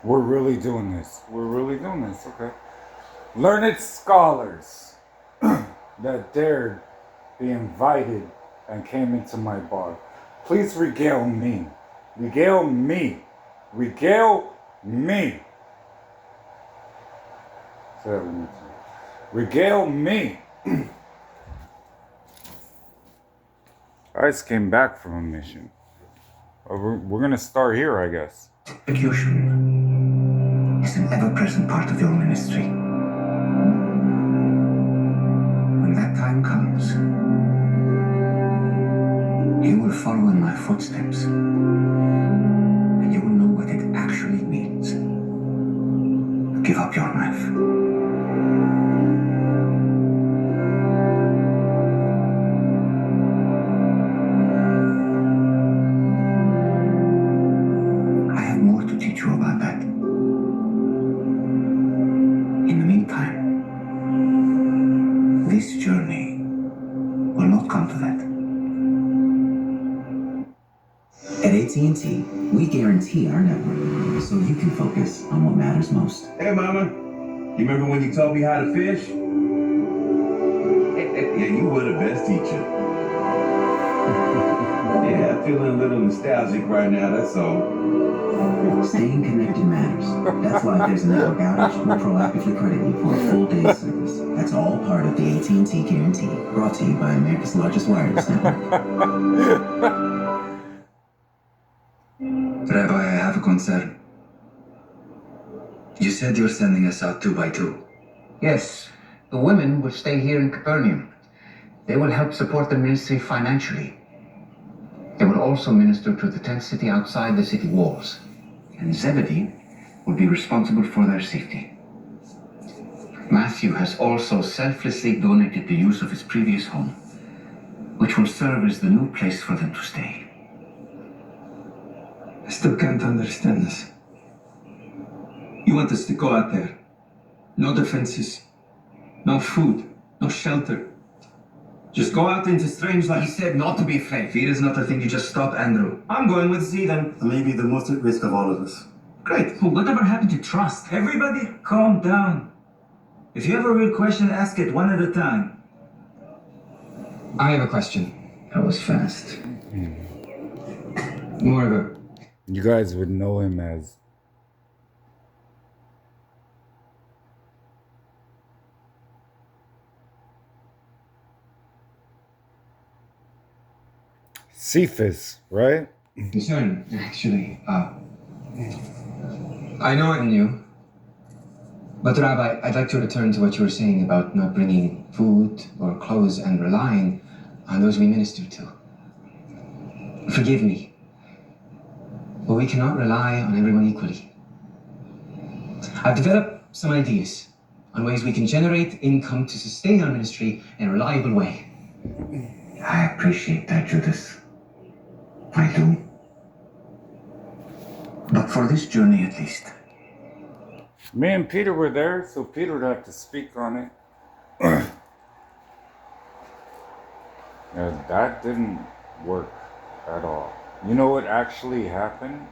We're really doing this. We're really doing this, okay. Learned scholars that dared be invited and came into my bar. Please regale me. Regale me. Regale me. Say that one more time. Regale me. I just came back from a mission. We're gonna start here, I guess. Execution is an ever-present part of your ministry. When that time comes, you will follow in my footsteps, and you will know what it actually means to give up your life. I have more to teach you about that. In the meantime, this journey will not come to that. At AT&T, we guarantee our network so you can focus on what matters most. Hey, Mama. You remember when you taught me how to fish? Yeah, you were the best teacher. Yeah, I'm feeling a little nostalgic right now, that's all. Staying connected matters. That's why if there's a network outage, we'll proactively credit you for a full day's service. That's all part of the AT&T Guarantee, brought to you by America's largest wireless network. Rabbi, I have a concern. You said you're sending us out 2 by 2. Yes, the women will stay here in Capernaum. They will help support the ministry financially. They will also minister to the tent city outside the city walls. And Zebedee will be responsible for their safety. Matthew has also selflessly donated the use of his previous home, which will serve as the new place for them to stay. I still can't understand this. You want us to go out there. No defenses. No food. No shelter. Just go out into strange He lands. said not to be afraid. Fear is not the thing you just stop, Andrew. I'm going with Z then. Maybe the most at risk of all of us. Great. But whatever happened to trust? Everybody, calm down. If you have a real question, ask it one at a time. I have a question. That was fast. More of a You guys would know him as Cephas, right? concern, actually. I know I'm new, but Rabbi, I'd like to return to what you were saying about not bringing food or clothes and relying on those we minister to. Forgive me, but we cannot rely on everyone equally. I've developed some ideas on ways we can generate income to sustain our ministry in a reliable way. I appreciate that, Judas. I do. But for this journey at least, Me and Peter were there, so Peter would have to speak on it. Yeah, that didn't work at all. You know what actually happened?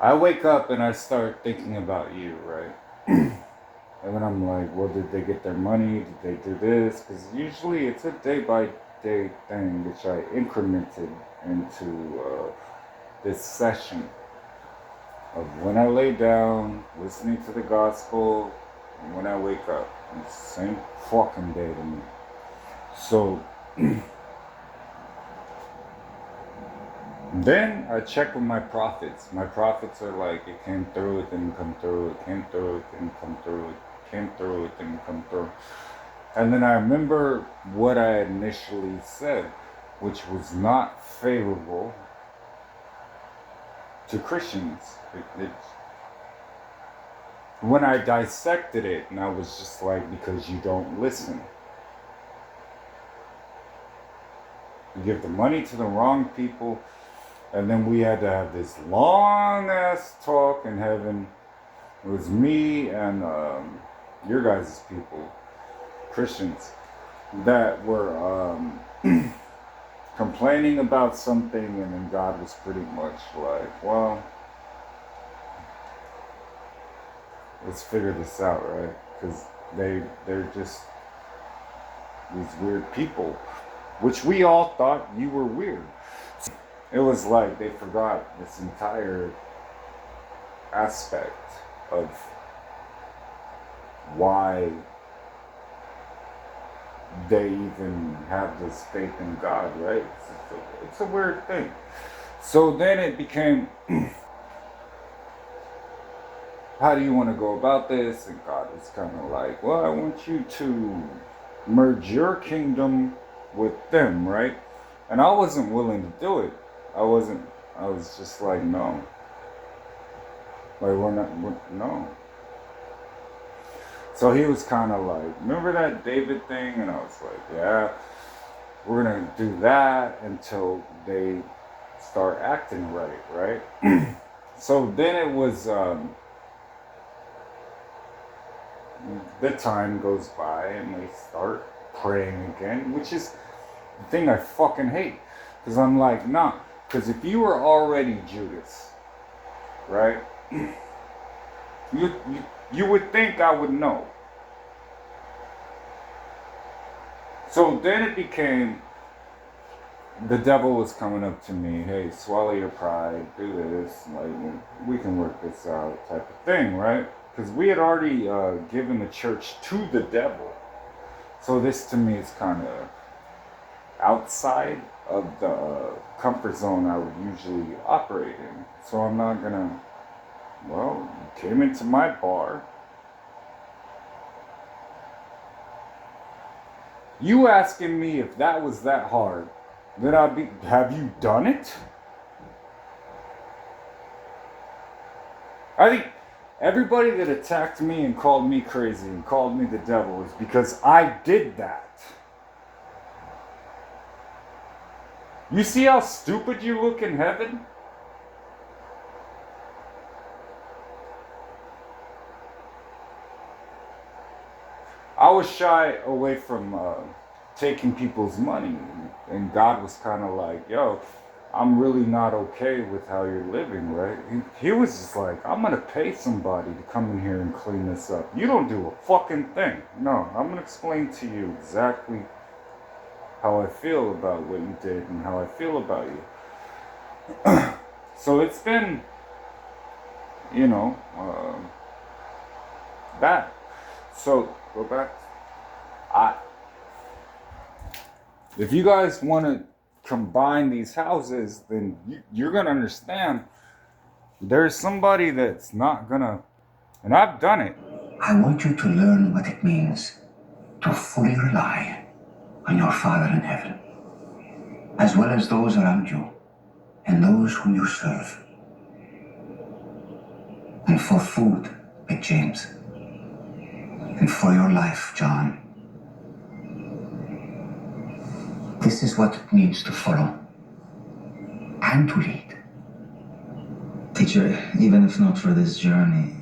I wake up and I start thinking about you, right? And then I'm like, well, did they get their money? Did they do this? Because usually it's a day by day thing, which I incremented into this session of when I lay down, listening to the gospel, and when I wake up. It's the same fucking day to me. So then I check with my prophets. My prophets are like, it came through, it didn't come through, it came through, it didn't come through, it came through, it didn't come through. And then I remember what I initially said, which was not favorable to Christians. When I dissected it, and I was just like, because you don't listen. We give the money to the wrong people. And then we had to have this long ass talk in heaven. It was me and your guys' people, Christians, that were complaining about something, and then God was pretty much like, well, let's figure this out, right? Because they're just these weird people, which we all thought you were weird. It was like they forgot this entire aspect of why they even have this faith in God, right? It's a weird thing. So then it became, how do you want to go about this? And God was kind of like, well, I want you to merge your kingdom with them, right? And I wasn't willing to do it. I was just like, no. Like, no. So he was kind of like, remember that David thing? And I was like, yeah, we're going to do that until they start acting right? So then it was, the time goes by and they start praying again, which is the thing I fucking hate. Because I'm like, nah. Because if you were already Judas, right? You would think I would know. So then it became, the devil was coming up to me, hey, swallow your pride, do this, like, we can work this out type of thing, right? Because we had already given the church to the devil. So this to me is kind of outside of the comfort zone I would usually operate in. So I'm not gonna, well, you came into my bar. You asking me if that was that hard, then I'd be, have you done it? I think everybody that attacked me and called me crazy and called me the devil is because I did that. You see how stupid you look in heaven? I was shy away from taking people's money, and God was kind of like, yo, I'm really not okay with how you're living, right? He was just like, I'm gonna pay somebody to come in here and clean this up. You don't do a fucking thing. No, I'm gonna explain to you exactly how I feel about what you did and how I feel about you. So it's been, you know, that. So go back. If you guys want to combine these houses, then you're gonna understand there's somebody that's not gonna, and I've done it. I want you to learn what it means to fully rely on your Father in heaven, as well as those around you and those whom you serve. And for food, Big James. And for your life, John. This is what it means to follow and to lead. Teacher, even if not for this journey,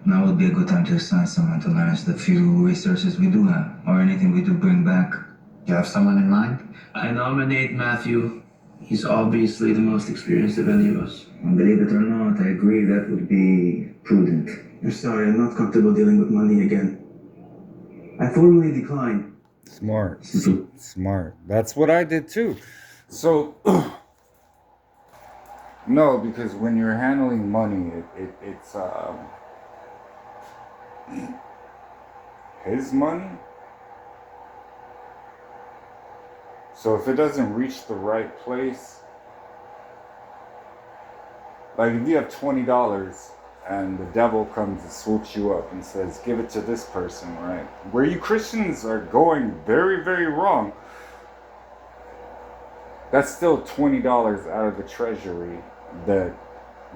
now would be a good time to assign someone to manage the few resources we do have, or anything we do bring back. Do you have someone in mind? I nominate Matthew. He's obviously the most experienced of any of us. And believe it or not, I agree that would be prudent. I'm sorry, I'm not comfortable dealing with money again. I formally decline. Smart. Smart. That's what I did too. So, no, because when you're handling money, it's his money. So if it doesn't reach the right place, like if you have $20 and the devil comes and swoops you up and says, give it to this person, right? Where you Christians are going very, very wrong, that's still $20 out of the treasury that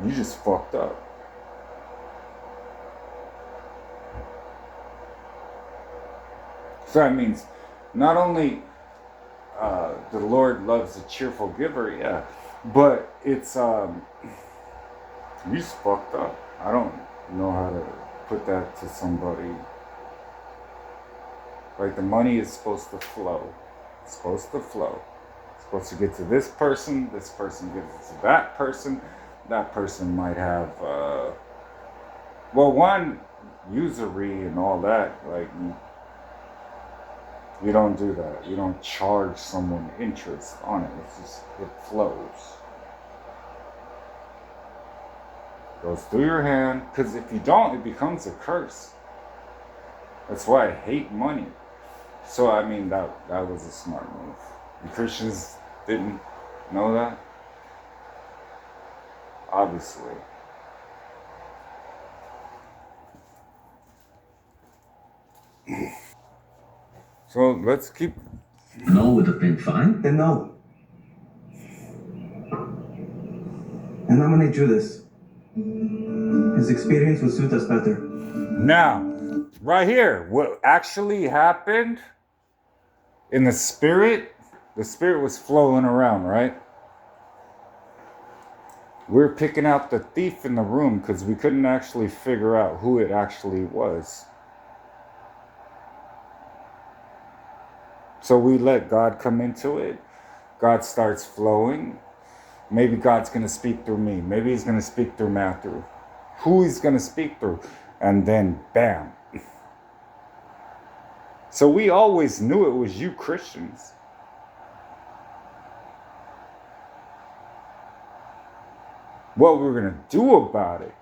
you just fucked up. So that means not only the Lord loves a cheerful giver, yeah. But it's he's fucked up. I don't know how to put that to somebody. Like the money is supposed to flow. It's supposed to flow. It's supposed to get to this person gives it to that person might have well, one, usury and all that, like you don't do that. You don't charge someone interest on it. It's just, it flows. Goes through your hand, because if you don't, it becomes a curse. That's why I hate money. So I mean, that was a smart move. And Christians didn't know that, obviously. So let's keep. No would have been fine. Then no. And nominate Judas. His experience would suit us better. Now, right here, what actually happened in the spirit was flowing around, right? We're picking out the thief in the room because we couldn't actually figure out who it actually was. So we let God come into it. God starts flowing. Maybe God's going to speak through me. Maybe he's going to speak through Matthew. Who he's going to speak through. And then, bam. So we always knew it was you Christians. What we were going to do about it